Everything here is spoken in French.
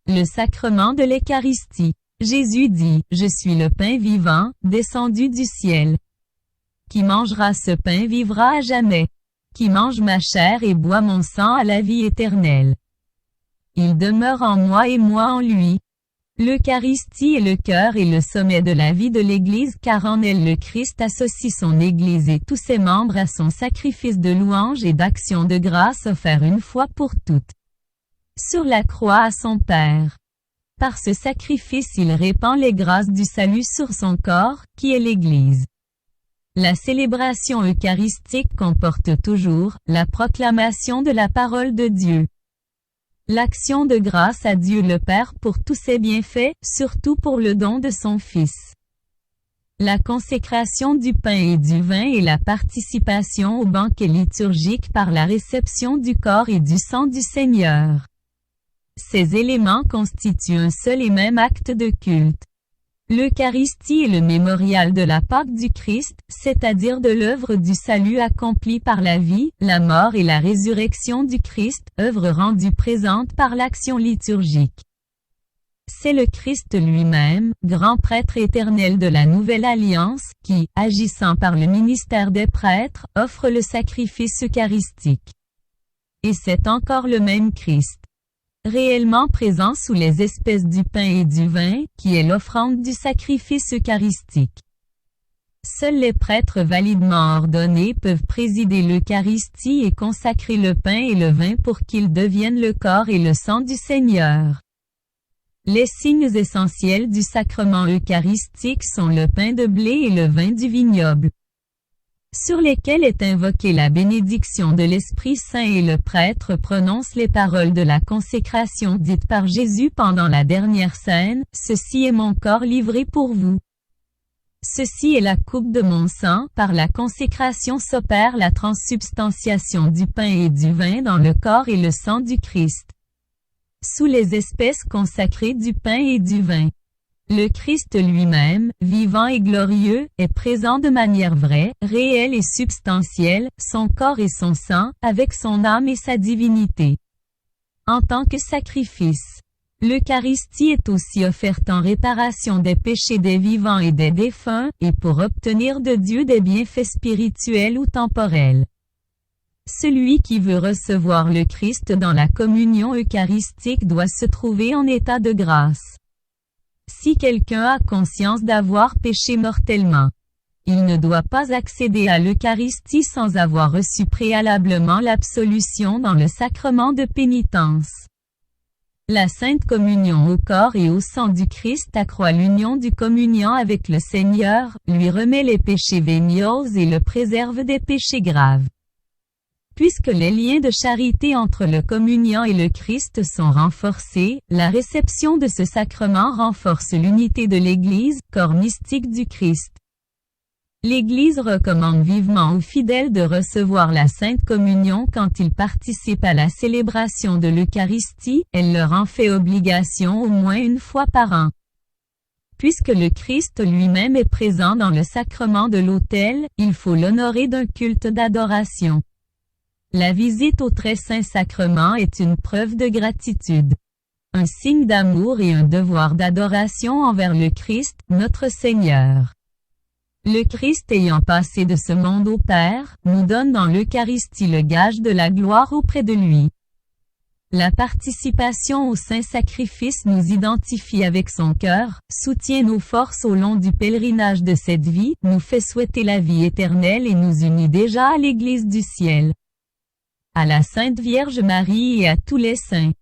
Le sacrement de l'Eucharistie. Jésus dit, « Je suis le pain vivant, descendu du ciel. Qui mangera ce pain vivra à jamais. Qui mange ma chair et boit mon sang a la vie éternelle. Il demeure en moi et moi en lui. » L'Eucharistie est le cœur et le sommet de la vie de l'Église car en elle le Christ associe son Église et tous ses membres à son sacrifice de louange et d'action de grâce offert une fois pour toutes sur la croix à son Père. Par ce sacrifice il répand les grâces du salut sur son corps, qui est l'Église. La célébration eucharistique comporte toujours la proclamation de la parole de Dieu. L'action de grâce à Dieu le Père pour tous ses bienfaits, surtout pour le don de son Fils. La consécration du pain et du vin et la participation au banquet liturgique par la réception du corps et du sang du Seigneur. Ces éléments constituent un seul et même acte de culte. L'Eucharistie est le mémorial de la Pâque du Christ, c'est-à-dire de l'œuvre du salut accomplie par la vie, la mort et la résurrection du Christ, œuvre rendue présente par l'action liturgique. C'est le Christ lui-même, grand prêtre éternel de la Nouvelle Alliance, qui, agissant par le ministère des prêtres, offre le sacrifice eucharistique. Et c'est encore le même Christ, réellement présent sous les espèces du pain et du vin, qui est l'offrande du sacrifice eucharistique. Seuls les prêtres validement ordonnés peuvent présider l'Eucharistie et consacrer le pain et le vin pour qu'ils deviennent le corps et le sang du Seigneur. Les signes essentiels du sacrement eucharistique sont le pain de blé et le vin du vignoble, sur lesquels est invoquée la bénédiction de l'Esprit Saint et le prêtre prononce les paroles de la consécration dites par Jésus pendant la dernière scène, « Ceci est mon corps livré pour vous. Ceci est la coupe de mon sang. » Par la consécration s'opère la transsubstantiation du pain et du vin dans le corps et le sang du Christ, sous les espèces consacrées du pain et du vin. Le Christ lui-même, vivant et glorieux, est présent de manière vraie, réelle et substantielle, son corps et son sang, avec son âme et sa divinité. En tant que sacrifice, l'Eucharistie est aussi offerte en réparation des péchés des vivants et des défunts, et pour obtenir de Dieu des bienfaits spirituels ou temporels. Celui qui veut recevoir le Christ dans la communion eucharistique doit se trouver en état de grâce. Si quelqu'un a conscience d'avoir péché mortellement, il ne doit pas accéder à l'Eucharistie sans avoir reçu préalablement l'absolution dans le sacrement de pénitence. La Sainte Communion au corps et au sang du Christ accroît l'union du communiant avec le Seigneur, lui remet les péchés véniaux et le préserve des péchés graves. Puisque les liens de charité entre le communiant et le Christ sont renforcés, la réception de ce sacrement renforce l'unité de l'Église, corps mystique du Christ. L'Église recommande vivement aux fidèles de recevoir la Sainte Communion quand ils participent à la célébration de l'Eucharistie, elle leur en fait obligation au moins une fois par an. Puisque le Christ lui-même est présent dans le sacrement de l'autel, il faut l'honorer d'un culte d'adoration. La visite au très saint sacrement est une preuve de gratitude, un signe d'amour et un devoir d'adoration envers le Christ, notre Seigneur. Le Christ ayant passé de ce monde au Père, nous donne dans l'Eucharistie le gage de la gloire auprès de lui. La participation au saint sacrifice nous identifie avec son cœur, soutient nos forces au long du pèlerinage de cette vie, nous fait souhaiter la vie éternelle et nous unit déjà à l'Église du ciel, à la Sainte Vierge Marie et à tous les saints.